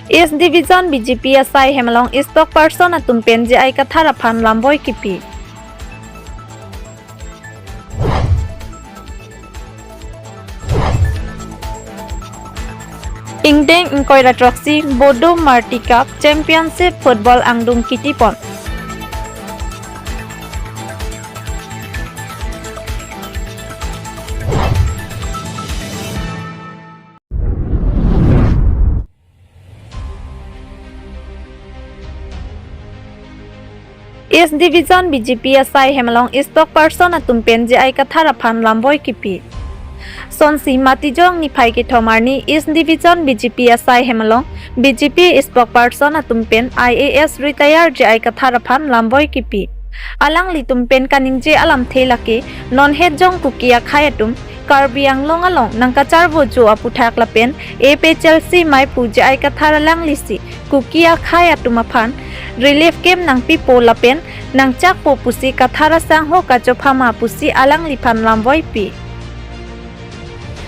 East Division BJP asai Hemalong Stock Person atum pen je ai kathara phan lamboi kipi. Ingdeng Inkoira Troxy Bodo Marti Cup Championship Football Angdung Kitipon. East Division BJP asai Hemalong Stock Person atum pen je ai kathara phan lamboi kipi. Sonsi Matijong ni Pai ke Thomarni East Division BJP asai Hemalong BJP spokesperson atumpen IAS retire je ai kathara phan lamboi kipi. Alang li tumpen kaning je alam thelake non head jong kukia khayatum Karbiang long along nangkachar bojo aputhak lapen AP Chelsea mai puje ai kathara lang lisi kukia khayatum aphan relief kem nang pipo lapen nang chak po pusi kathara sang ho ka chofama pusi alang li phan lamboi pi.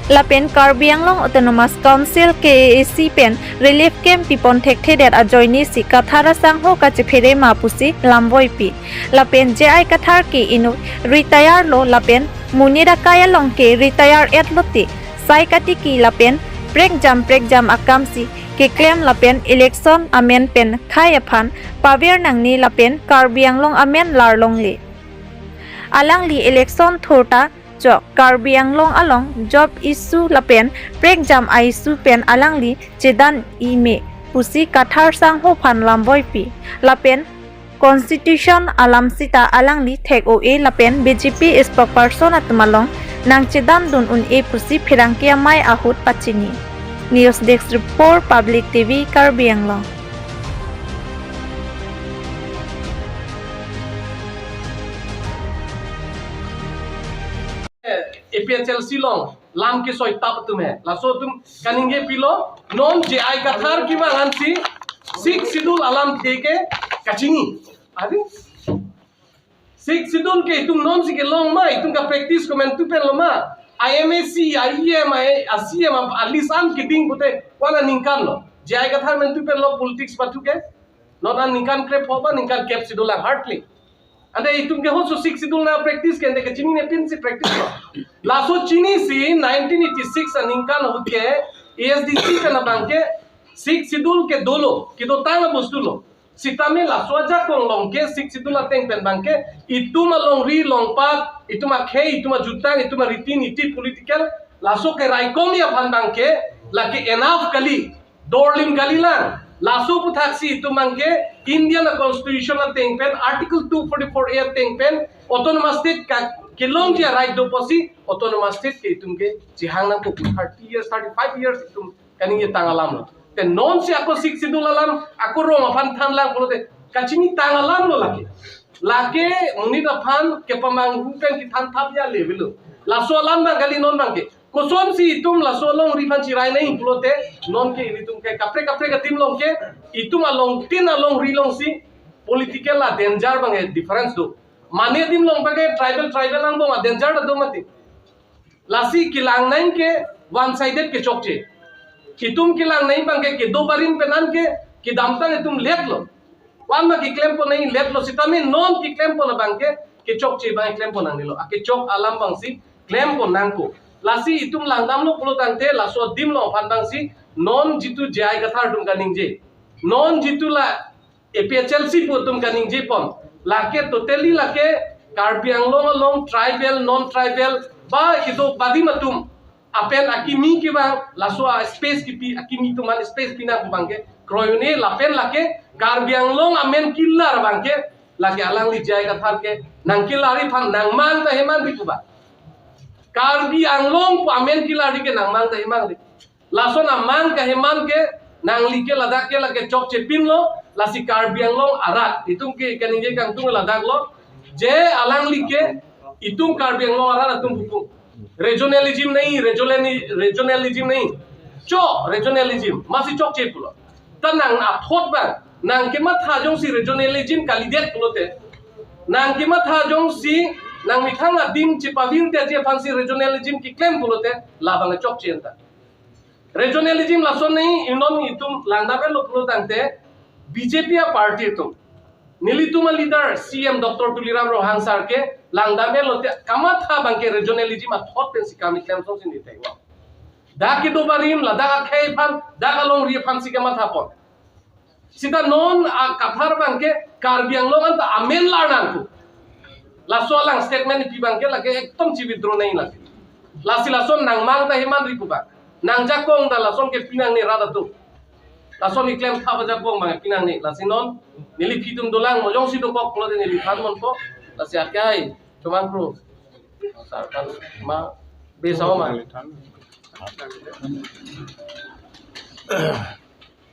Lapen Karbiang Long Autonomous Council KAC pen relief camp pipon thek thedet ajoini si kathara sang ho ka chephere ma pusi lamboi pi. Lapen je ai kathar ki inu retire lo lapen munira kaya long ke retire et loti sai kati ki lapen prek jam akam si ke claim lapen election amen pen khaya phan paver nangni lapen Karbiang Long amen lar long le. Alang li election thorta jo Karbiang Long along job issue lapen prek jam issue pen alang li chedan ime pusi kathar sang ho phan lamboi pi lapen constitution alam sita alang li thek o e lapen BJP spokesperson atmalong nang chedan dun un e pusi phirangkia mai ahut pachini. News Desk Report Public TV Karbiang Long. Chelsea long lam ke soi tap tumhe laso tum kaninge pilo non je ai kathar ki mangansi sik sidul alam theke kachini adi sik sidul ke tum non si ke long mai tum ka practice komen tu pen loma IMAC IEM ACM alisan ke ding bote wala ningkan lo je ai kathar men tu pen lo politics patu ke non an ningkan krep hoba ningkan cap sidul hardly ande itum ke hoso sik sidul na practice ke ndeke chini ne pin si practice lo laso chini si 1986 aningkan hoke ASDC ke na banke sik sidul ke dolo ki do tanga bostulo sitame laso aja kong long ke sik sidul ateng pen banke ituma long ri long pat ituma khe ituma jutang ituma ritin iti political laso ke raikom ya phan banke laki enough kali dorlim kali lang laso puthaksi itumange Indian Constitution ateng pen Article 244 a ateng pen autonomous state ka kilong dia right do posi autonomous state ke itumge jihang na ko 30 years 35 years itum kaning ye tangalam te non si ako sik sidul alam ako rong aphan than lang bolote kachini tangalam lo lake muni da phan ke pamang rupen ki than thap ya level laso alam na gali non bangke koson si itum laso long rifan chirai nahi bolote non ke itum ke kapre ka tim long ke itum along tin along rilong si political la danger bange difference do mane dim long bage tribal ang bong danger do mati lasi kilang nain ke one sided ke chokche kitum kilang nain bange ke do barin penan ke ki damtang itum let lo wan ma ki claim po nahi let lo sitame non ki claim po na bange ke chokche ba claim po nang nilo ake chok alam bang si claim po nang ko lasi itum langdam lo pulo tangte laso dim lo pandang si non jitu jai kathar tum kaning je non jitu la Chelsea pu tum kaning je pom lake totally lake Karbiang long tribal non tribal ba ido badi matum apen akimi ki bang laso space ki pi akimi tuman space pina ku bangke kroyone lapen lake Karbiang long amen killar bangke lake alang li jai kathar ke nang killari phan nang man ta heman bi ba Karbiang long pu amen kilari ke nang mang ta hemang de laso na mang ka heman ke nang like ladak ke lake chok che pin lo lasi Karbiang long arat itum ke kaninge kang tung ladak lo je alang like itum Karbiang long arat atum buku regionalism nahi cho regionalism masi chok che pulo tanang na thot ba nang ke ma tha jong si regionalism kalidet pulote nang ke ma tha jong si nang mithanga dim chi pavin te je fansi regionalism ki claim pulote labang chok chenta regionalism lason nahi inon itum langdabe loklo tangte BJP a party tum nilituma leader CM Dr. Tuliram Rohan sar ke langdabe lote kamatha bangke regionalism a thot pen sikami klem so sin ditaiwa da ki do barim la da khei phan da kalong ri phan sikamatha pon sita non a kathar bangke karbiang longan ta amen larnang tu laso lang statement pi bangke lage ekdom chi withdraw nahi lagi lasi lason nang mang ta himan rikuba nang jakong da lason ke pinang ni rada tu lason ni claim tha baja bong bang pinang ni lasinon nili pitum dolang mojong si do kok klode nili phan mon ko lasi akai cuman bro sarkan ma besaw ma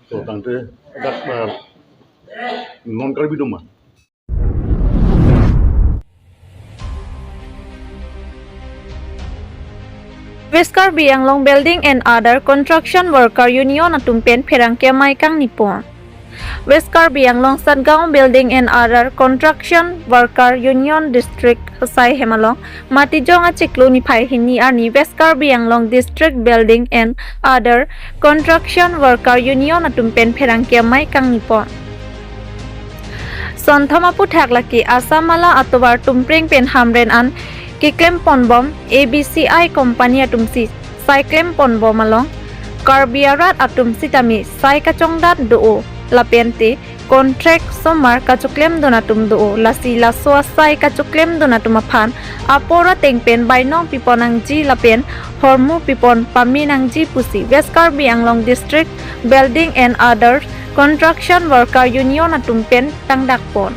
So tangte dak non karbidum. West Bianglong Building and Other Construction Worker Union atumpen pherang kemai kang nipon. West Bianglong Satgaon Building and Other Construction Worker Union District Hosai Hemalong Matijong achiklu ni phai hini ani West Bianglong District Building and Other Construction Worker Union atumpen pherang kemai kang nipon. Sonthama puthak laki asamala atobar tumpring pen hamren an kiklem ponbom ABCI company atumsi cyclem ponbom along karbiarat atumsi tami sai kachongdat do lapente contract somar kachuklem donatum do lasi laso sai kachuklem donatum aphan apora tengpen bainong piponang ji lapen hormu pipon paminang ji pusi West Bianglong District Building and Other Construction Worker Union atumpen tangdakpon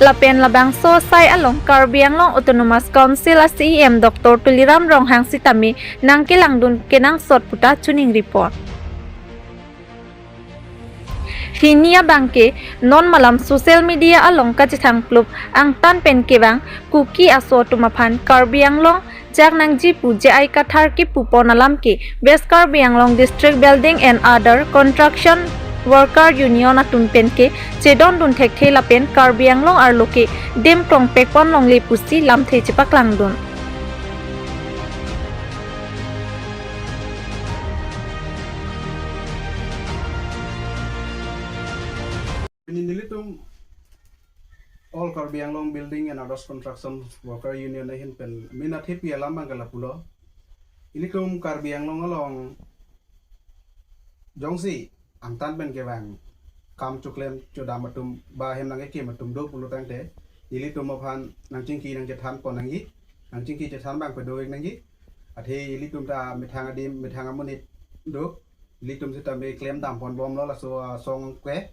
lapen labang so sai along Karbianglong Autonomous Council CEM Dr. Tuliram Ronghang sitami nang kilangdun kenang sot puta tuning report. Hinia bangke non malam social media along kachithang klub ang tan pen kebang kuki aso tumaphan Karbianglong jak nang jipu ai kathar ki pupon alam ke West Karbianglong District Building and Other Construction Worker Union atumpen ke chedon dun thek thela pen Karbianglong arloke dem tong pekpon long le pusi lam the chipak langdun Nilitum all Karbianglong Building and Other Construction Worker Union na hinpen minat hipi alam bangkala pulo ilikum Karbianglong along jongsi ang tan pen kewang kam chuklem chodam matum ba hem nang ke matum do pulo tangte ilitum aphan nang chingki nang jethan pon nang yi nang chingki jethan bang pe do nang yi athe ilitum ta mithang adim mithang amunit do ilitum sita me klem dam pon bom lo la so song kwe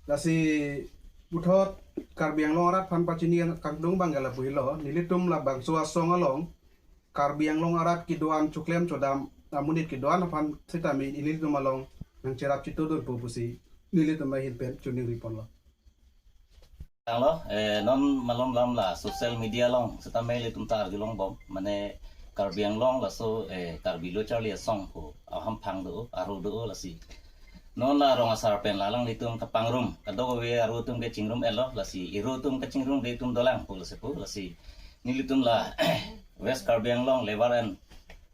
lasi puthot Karbianglong arat phan pachinian kakdung bangala puilo nilitum la bang so song along Karbianglong arat kidoan chuklem chodam amunit kidoan phan sita me ilitum along nang cerap cito do pupusi nili tambah pen cuning ripon lo lo non malom lam la social media long setame le tumtar gilong bom mane Karbianglong la so karbilo charlie song ko aham phang do aru do la si non la rong asar pen lalang litum kapang room kado we aru tum ke chingrum elo la si iru tum ke chingrum de tum dolang pul sepu la si nilitum la West Karbianglong Labor and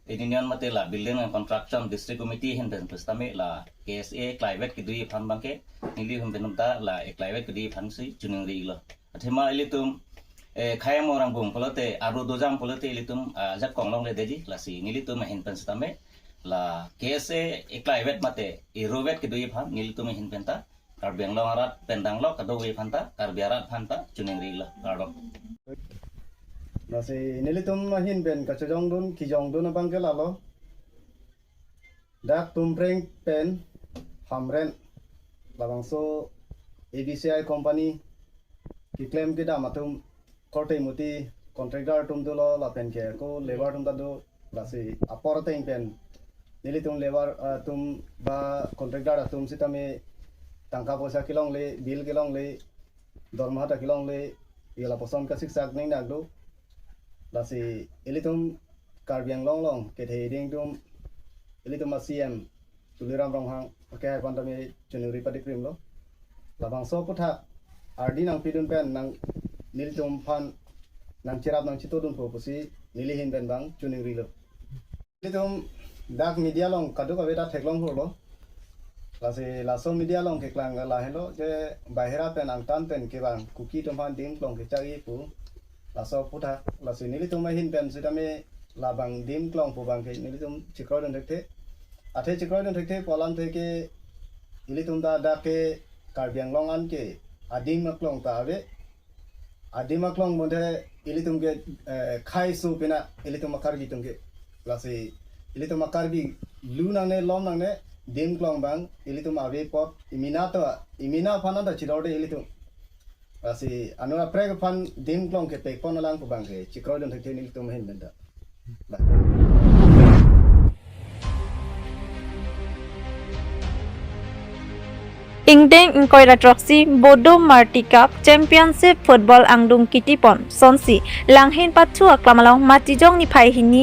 Union mate la Building and Construction District Committee hinten pestame la KSA climate kidui phan bangke nili hum benumta la climate kidui phan si chuning ri lo athema ilitum khayam orang bung polote aru dojam polote ilitum jak konglong le deji la si nilitum hinten stame la KSA climate mate irovet kidui phan nilitum hinpenta Karbianglong arat pendang lo kadoi phanta karbiarat phanta chuning ri lo kardom nasi nilitum mahin ben kacajong dun kijong dun abang ke lalo dak tumpreng pen hamren labang so ABCI company ki claim ke da matum korte muti contractor tum dulo la pen ke ko labor tum dadu lasi apor teng pen nilitum labor tum ba contractor tum sitame tangka posa kilong le bill kilong le dorma ta kilong le ila posom ka siksak ning nagdo lasi ilitum Karbianglong long ke the ding tum ilitum CM Tuliram Ronghang ke pantame chunuri padikrim lo labang so putha ardi nang pidun pen nang nilitum phan nang chirap nang chitodun phopusi nilihin ben bang chunuri lo ilitum dak media long kadu ka beta theklong holo lasi laso media long ke klang la hello je bahira pen angtan pen ke bang kuki tomhan dim klong ke chagi pu laso puta lasi nili tum hin pen sidame labang dim klong pu bang ke nili tum chikro den dekte athe chikro den dekte polan theke nili tum da ke karbiang long an ke adim klong ta ave adim klong modhe nili tum ke khai su pina nili tum makar gi tum ke lasi nili tum makar bi lu nang ne lom nang ne dim klong bang ilitum ave pot imina fana da chirode ilitum asi anura preg fan dim klong ke pek pon lang pu bang ke chikro den thek ilitum hin benda Ingdeng Inkoira Troxy Bodo Marti Cup Championship Football Angdung Kitipon Sonsi Langhin Patchu Aklamalong Matijong ni Phai Hini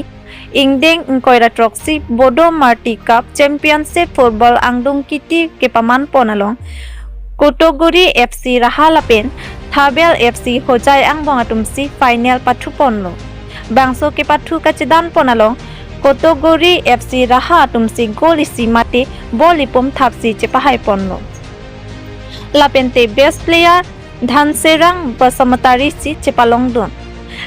Ingdeng Inkoira Troxy Bodo Marti Cup Championship Football Angdung Kiti Kepaman Ponalong Kotoguri FC Rahalapen Thabel FC Hojai Angbong Atumsi Final Pathu Ponlo Bangso Kepathu Kachidan Ponalong Kotoguri FC Raha Atumsi Golisi Mate Bolipum Thapsi Chepahai Ponlo Lapente best player Dhanserang Basamatari si Chepalong Don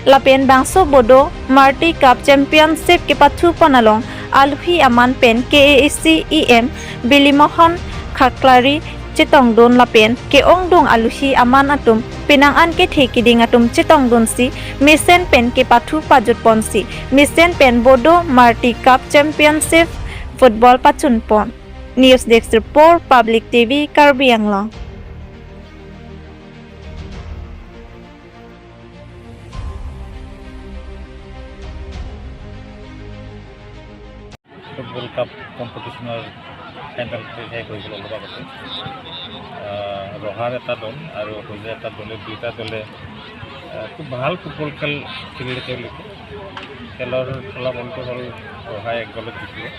Lapen Bangso Bodo Marti Cup Championship ke Pathu Panalong Alhi Aman Pen KAC EM Bilimohon Khaklari Chitong Don Lapen ke Ongdong Aluhi Aman Atum Pinang An ke Thekiding Atum Chitong Don si Misen Pen ke Pathu Pajut Ponsi Misen Pen Bodo Marti Cup Championship Football Pachun Pon News Desk Report Public TV Karbi Anglong football cup কম্পিটিশ্যনৰ final শেষ হৈ গ'ল অলপ আগতে ৰহাৰ এটা দল আৰু হোজাৰ এটা দলে দুয়োটা দলে খুব ভাল ফুটবল খেল খেলিলে তেওঁলোকে খেলৰ ফলাফলটো হ'ল ৰহাই এক গলত জিকিলে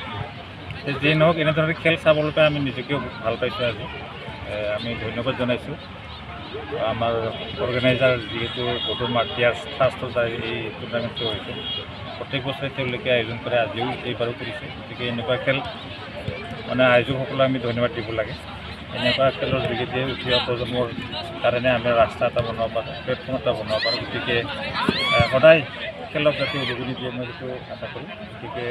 যিয়ে নহওক এনেধৰণে খেল চাবলৈ পাই আমি নিজকেও ভাল পাইছোঁ আজি আমি ধন্যবাদ জনাইছোঁ আমাৰ অৰ্গেনাইজাৰ যিহেতু বডো মাৰ্টিয়াৰ্ছ ফাৰ্ষ্টত এই টুৰ্ণামেণ্টটো হৈছে প্ৰত্যেক বছৰে তেওঁলোকে আয়োজন কৰে আজিও এইবাৰো কৰিছে গতিকে এনেকুৱা খেল মানে আয়োজকসকলক আমি ধন্যবাদ দিব লাগে এনেকুৱা খেলৰ যোগেদি উঠি অহা প্ৰজন্মৰ কাৰণে আমি ৰাস্তা এটা বনাব পাৰোঁ প্লেটফৰ্ম এটা বনাব পাৰোঁ গতিকে সদায় খেলক যাতে উদগনি দিয়ে মই সেইটো আশা কৰোঁ গতিকে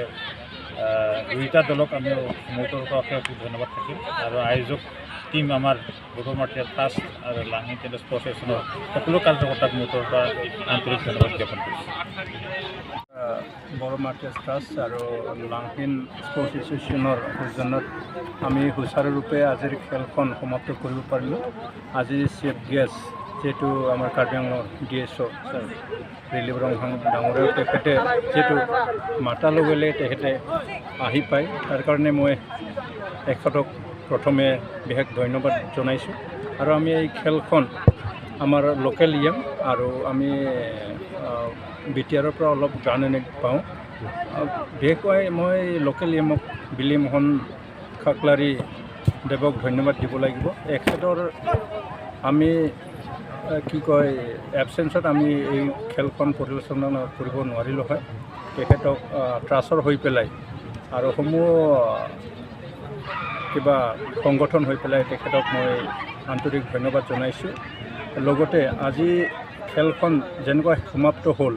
দুয়োটা দলক আমি মোৰ তৰফৰ পৰা ধন্যবাদ থাকিম আৰু আয়োজক টিম আমাৰ বডো মাৰ্টিয়াৰ ট্ৰাষ্ট আৰু লাংহিন টেনিছ এছ'চিয়েশ্যনৰ সকলো কাৰ্যকৰ্তাক মোৰ তৰফৰ পৰা আন্তৰিক ধন্যবাদ জ্ঞাপন কৰিছোঁ বড়ো মাৰ্টিয়াৰ্ছ ট্ৰাষ্ট আৰু লাংহিন স্পৰ্টছ এছ'চিয়েশ্যনৰ সৌজন্যত আমি সুচাৰুৰূপে আজিৰ খেলখন সমাপ্ত কৰিব পাৰিলোঁ আজি চিফ গেষ্ট যিহেতু আমাৰ কাৰ্বি আংলঙৰ DSO ছাৰ ৰিলিফ ৰংহাং ডাঙৰীয়া তেখেতে যিহেতু মাতা লগে তেখেতে আহি পায় তাৰ কাৰণে মই তেখেতক প্ৰথমে বিশেষ ধন্যবাদ জনাইছোঁ আৰু আমি এই খেলখন আমাৰ লোকেল ইয়েম আৰু আমি BTR পৰা অলপ জাননী পাওঁ বিশেষকৈ মই লোকেল ইয়েমক বিলিমোহন খাকলাৰী দেৱক ধন্যবাদ দিব লাগিব এখেতৰ আমি কি কয় এবচেঞ্চত আমি এই খেলখন পৰিচালনা কৰিব নোৱাৰিলোঁ হয় তেখেতক ট্ৰাষ্টৰ হৈ পেলাই আৰু সমূহ কিবা সংগঠন হৈ পেলাই তেখেতক মই আন্তৰিক ধন্যবাদ জনাইছোঁ লগতে আজি খেলখন যেনেকৈ সমাপ্ত হ'ল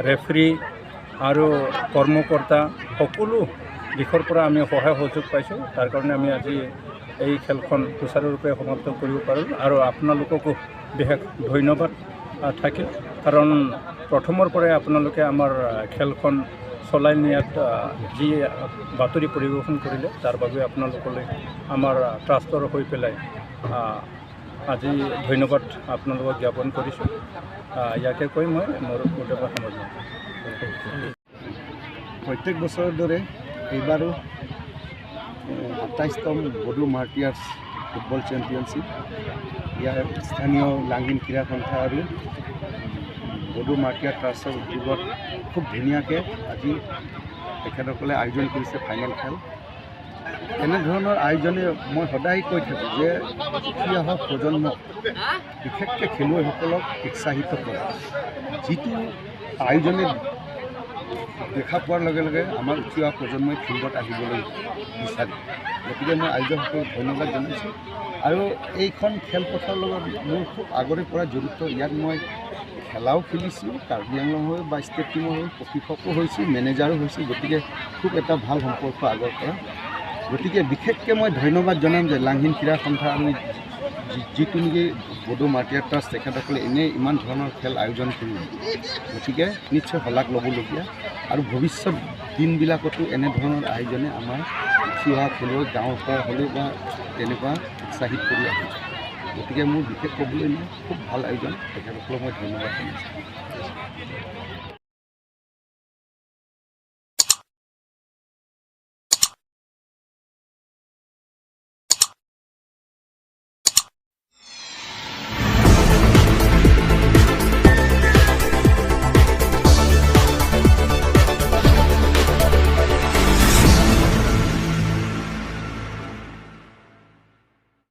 ৰেফাৰী আৰু কৰ্মকৰ্তা সকলো দিশৰ পৰা আমি সহায় সহযোগ পাইছোঁ তাৰ কাৰণে আমি আজি এই খেলখন সুচাৰুৰূপে সমাপ্ত কৰিব পাৰোঁ আৰু আপোনালোককো বিশেষ ধন্যবাদ থাকিল কাৰণ প্ৰথমৰ পৰাই আপোনালোকে আমাৰ খেলখন চলাই নিয়াত যি বাতৰি পৰিৱেশন কৰিলে তাৰ বাবে আপোনালোকলৈ আমাৰ ট্ৰাষ্টৰ হৈ পেলাই আজি ধন্যবাদ আপোনালোকক জ্ঞাপন কৰিছোঁ ইয়াকে কৈ মই মোৰ বক্তব্য সামৰণি প্ৰত্যেক বছৰৰ দৰে এইবাৰো ২৭তম বডো মাৰ্টিয়াৰ্ছ ফুটবল চেম্পিয়নশ্বিপ ইয়াৰ স্থানীয় লাংহিন ক্ৰীড়া সন্থা আৰু বডো মাৰ্টিয়াৰ ট্ৰাষ্টৰ উদ্যোগত খুব ধুনীয়াকৈ আজি তেখেতসকলে আয়োজন কৰিছে ফাইনেল খেল এনেধৰণৰ আয়োজনে মই সদায় কৈ থাকোঁ যে উঠি অহা প্ৰজন্মক বিশেষকৈ খেলুৱৈসকলক উৎসাহিত কৰে যিটো আয়োজনে দেখা পোৱাৰ লগে লগে আমাৰ উঠি অহা প্ৰজন্মই ফিল্ডত আহিবলৈ বিচাৰে গতিকে মই আয়োজকসকলক ধন্যবাদ জনাইছোঁ আৰু এইখন খেলপথাৰৰ লগত মোৰ খুব আগৰে পৰা জড়িত ইয়াত মই খেলাও খেলিছোঁ কাৰ্বি আংলং হৈ বা ষ্টেট টিমৰ হৈ প্ৰশিক্ষকো হৈছোঁ মেনেজাৰো হৈছোঁ গতিকে খুব এটা ভাল সম্পৰ্ক আগৰ পৰা গতিকে বিশেষকৈ মই ধন্যবাদ জনাম যে লাংহিন ক্ৰীড়া সন্থা আৰু যিটো নেকি বড়ো মাৰ্টিয়াৰ ট্ৰাষ্ট তেখেতসকলে এনেই ইমান ধৰণৰ খেল আয়োজন কৰিব গতিকে নিশ্চয় শলাগ ল'বলগীয়া আৰু ভৱিষ্যত দিনবিলাকতো এনেধৰণৰ আয়োজনে আমাৰ উঠি অহা খেলুৱৈ গাঁৱৰ পৰা হ'লেও বা তেনেকুৱা উৎসাহিত কৰি আহিব গতিকে মোৰ বিশেষ ক'বলৈ নাই খুব ভাল আয়োজন তেখেতসকলক মই ধন্যবাদ জনাইছোঁ